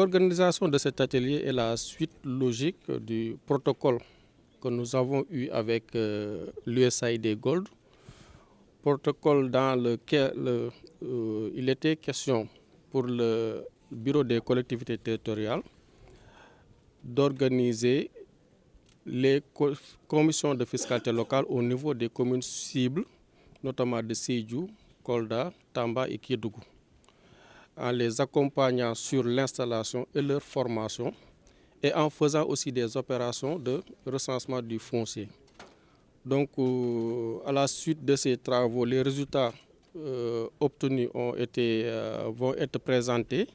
L'organisation de cet atelier est la suite logique du protocole que nous avons eu avec l'USAID Gold, protocole dans lequel il était question pour le Bureau des collectivités territoriales d'organiser les commissions de fiscalité locale au niveau des communes cibles, notamment de Sédhiou, Kolda, Tamba et Kédougou, en les accompagnant sur l'installation et leur formation et en faisant aussi des opérations de recensement du foncier. Donc, à la suite de ces travaux, les résultats obtenus vont être présentés,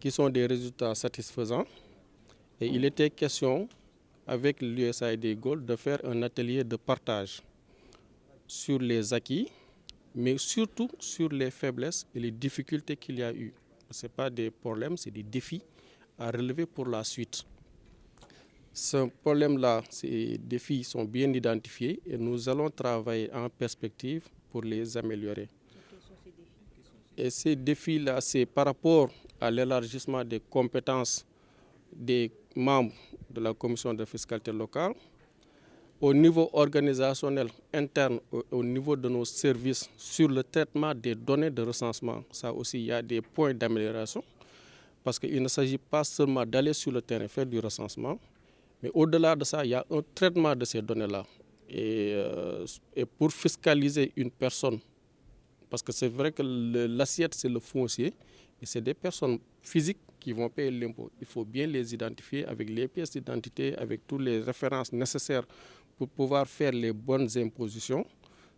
qui sont des résultats satisfaisants. Et il était question, avec l'USAID Gold, de faire un atelier de partage sur les acquis, mais surtout sur les faiblesses et les difficultés qu'il y a eu. Ce n'est pas des problèmes, c'est des défis à relever pour la suite. Ce problème-là, ces défis sont bien identifiés et nous allons travailler en perspective pour les améliorer. Et ces défis-là, c'est par rapport à l'élargissement des compétences des membres de la commission de fiscalité locale, au niveau organisationnel interne, au niveau de nos services, sur le traitement des données de recensement. Ça aussi, il y a des points d'amélioration, parce qu'il ne s'agit pas seulement d'aller sur le terrain faire du recensement, mais au-delà de ça, il y a un traitement de ces données-là. Et pour fiscaliser une personne, parce que c'est vrai que l'assiette, c'est le foncier, et c'est des personnes physiques qui vont payer l'impôt. Il faut bien les identifier avec les pièces d'identité, avec toutes les références nécessaires pour pouvoir faire les bonnes impositions.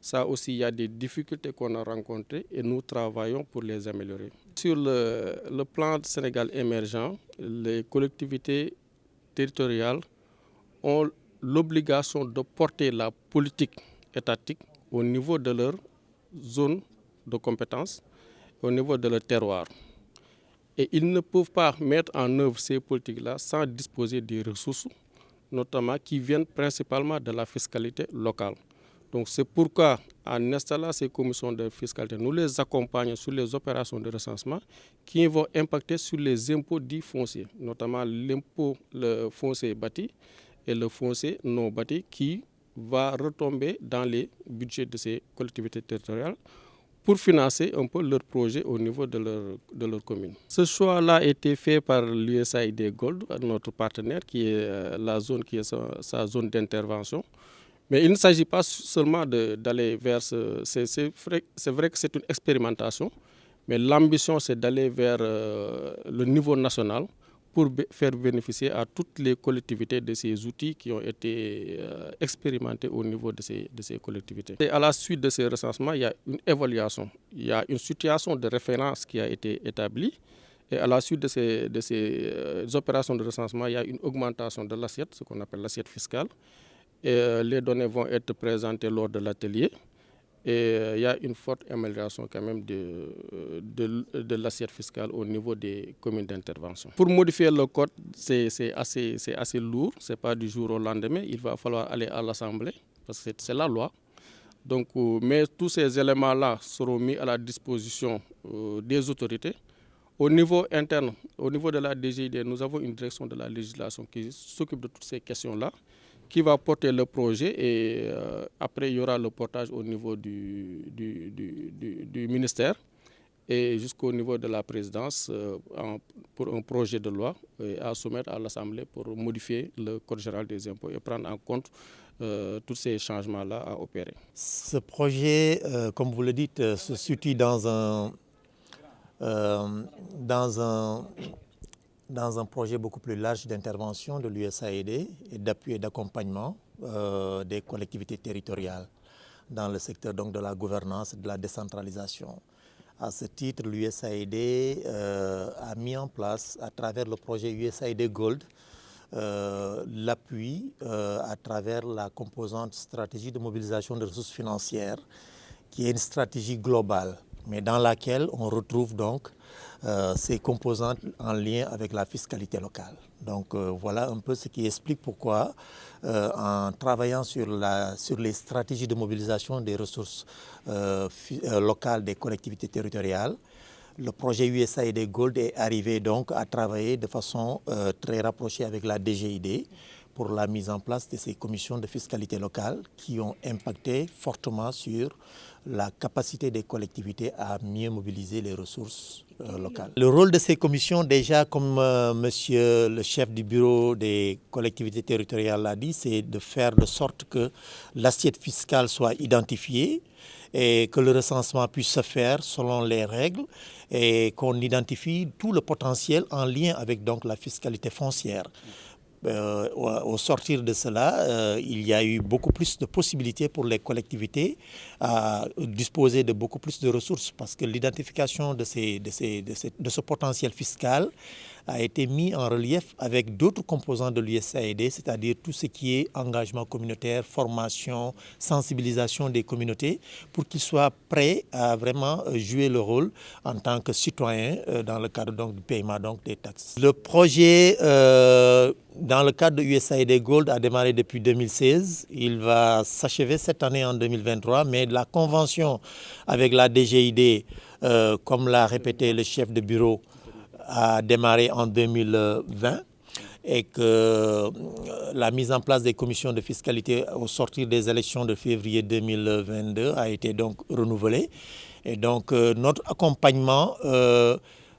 Ça aussi, il y a des difficultés qu'on a rencontrées et nous travaillons pour les améliorer. Sur le plan Sénégal émergent, les collectivités territoriales ont l'obligation de porter la politique étatique au niveau de leur zone de compétence, au niveau de leur terroir. Et ils ne peuvent pas mettre en œuvre ces politiques-là sans disposer des ressources, notamment qui viennent principalement de la fiscalité locale. Donc c'est pourquoi, en installant ces commissions de fiscalité, nous les accompagnons sur les opérations de recensement qui vont impacter sur les impôts dits fonciers, notamment l'impôt le foncier bâti et le foncier non bâti qui va retomber dans les budgets de ces collectivités territoriales pour financer un peu leurs projets au niveau de leur commune. Ce choix-là a été fait par l'USAID Gold, notre partenaire, qui est la zone qui est sa zone d'intervention. Mais il ne s'agit pas seulement d'aller vers c'est vrai que c'est une expérimentation, mais l'ambition c'est d'aller vers le niveau national pour faire bénéficier à toutes les collectivités de ces outils qui ont été expérimentés au niveau de ces collectivités. Et à la suite de ces recensements, il y a une évaluation, il y a une situation de référence qui a été établie. Et à la suite de ces opérations de recensement, il y a une augmentation de l'assiette, ce qu'on appelle l'assiette fiscale. Et les données vont être présentées lors de l'atelier. Et il y a une forte amélioration quand même de l'assiette fiscale au niveau des communes d'intervention. Pour modifier le code, c'est assez lourd, ce n'est pas du jour au lendemain. Il va falloir aller à l'Assemblée, parce que c'est la loi. Donc, mais tous ces éléments-là seront mis à la disposition des autorités. Au niveau interne, au niveau de la DGID, nous avons une direction de la législation qui s'occupe de toutes ces questions-là, qui va porter le projet et après il y aura le portage au niveau du ministère et jusqu'au niveau de la présidence pour un projet de loi à soumettre à l'Assemblée pour modifier le Code général des impôts et prendre en compte tous ces changements-là à opérer. Ce projet, comme vous le dites, se situe dans un projet beaucoup plus large d'intervention de l'USAID et d'appui et d'accompagnement des collectivités territoriales dans le secteur donc, de la gouvernance et de la décentralisation. À ce titre, l'USAID a mis en place, à travers le projet USAID Gold, l'appui à travers la composante stratégie de mobilisation de ressources financières, qui est une stratégie globale, mais dans laquelle on retrouve donc ces composantes en lien avec la fiscalité locale. Donc voilà un peu ce qui explique pourquoi, en travaillant sur les stratégies de mobilisation des ressources locales des collectivités territoriales, le projet USAID Gold est arrivé donc à travailler de façon très rapprochée avec la DGID pour la mise en place de ces commissions de fiscalité locale qui ont impacté fortement sur la capacité des collectivités à mieux mobiliser les ressources locales. Le rôle de ces commissions, déjà comme monsieur le chef du bureau des collectivités territoriales l'a dit, c'est de faire de sorte que l'assiette fiscale soit identifiée et que le recensement puisse se faire selon les règles et qu'on identifie tout le potentiel en lien avec donc la fiscalité foncière. Au sortir de cela, il y a eu beaucoup plus de possibilités pour les collectivités à disposer de beaucoup plus de ressources parce que l'identification de ce potentiel fiscal a été mis en relief avec d'autres composants de l'USAID, c'est-à-dire tout ce qui est engagement communautaire, formation, sensibilisation des communautés, pour qu'ils soient prêts à vraiment jouer le rôle en tant que citoyens dans le cadre donc, du paiement donc, des taxes. Le projet, dans le cadre de USAID Gold, a démarré depuis 2016. Il va s'achever cette année en 2023, mais la convention avec la DGID, comme l'a répété le chef de bureau, a démarré en 2020 et que la mise en place des commissions de fiscalité au sortir des élections de février 2022 a été donc renouvelée. Et donc notre accompagnement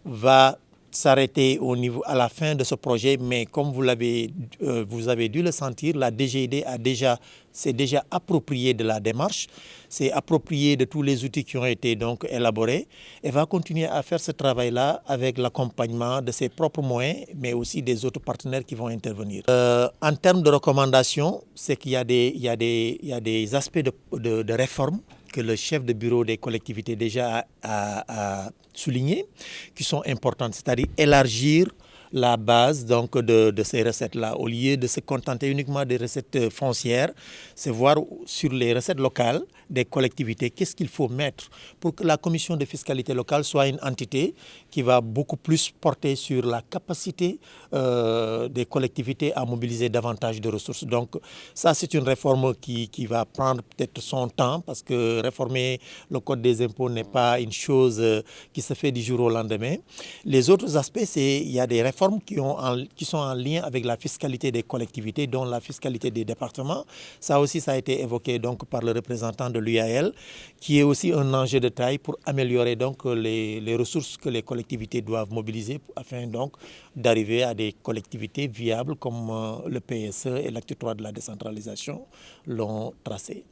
va s'arrêter à la fin de ce projet, mais comme vous avez dû le sentir, la DGID s'est déjà appropriée de la démarche, s'est appropriée de tous les outils qui ont été donc élaborés et va continuer à faire ce travail-là avec l'accompagnement de ses propres moyens, mais aussi des autres partenaires qui vont intervenir. En termes de recommandations, c'est qu'il y a des aspects de réforme que le chef de bureau des collectivités déjà a souligné, qui sont importantes, c'est-à-dire élargir la base donc, de ces recettes-là. Au lieu de se contenter uniquement des recettes foncières, c'est voir sur les recettes locales des collectivités qu'est-ce qu'il faut mettre pour que la commission de fiscalité locale soit une entité qui va beaucoup plus porter sur la capacité des collectivités à mobiliser davantage de ressources. Donc ça, c'est une réforme qui va prendre peut-être son temps parce que réformer le code des impôts n'est pas une chose qui se fait du jour au lendemain. Les autres aspects, il y a des réformes qui sont en lien avec la fiscalité des collectivités, dont la fiscalité des départements. Ça aussi, ça a été évoqué donc, par le représentant de l'UAL, qui est aussi un enjeu de taille pour améliorer donc, les ressources que les collectivités doivent mobiliser afin donc d'arriver à des collectivités viables comme le PSE et l'acte 3 de la décentralisation l'ont tracé.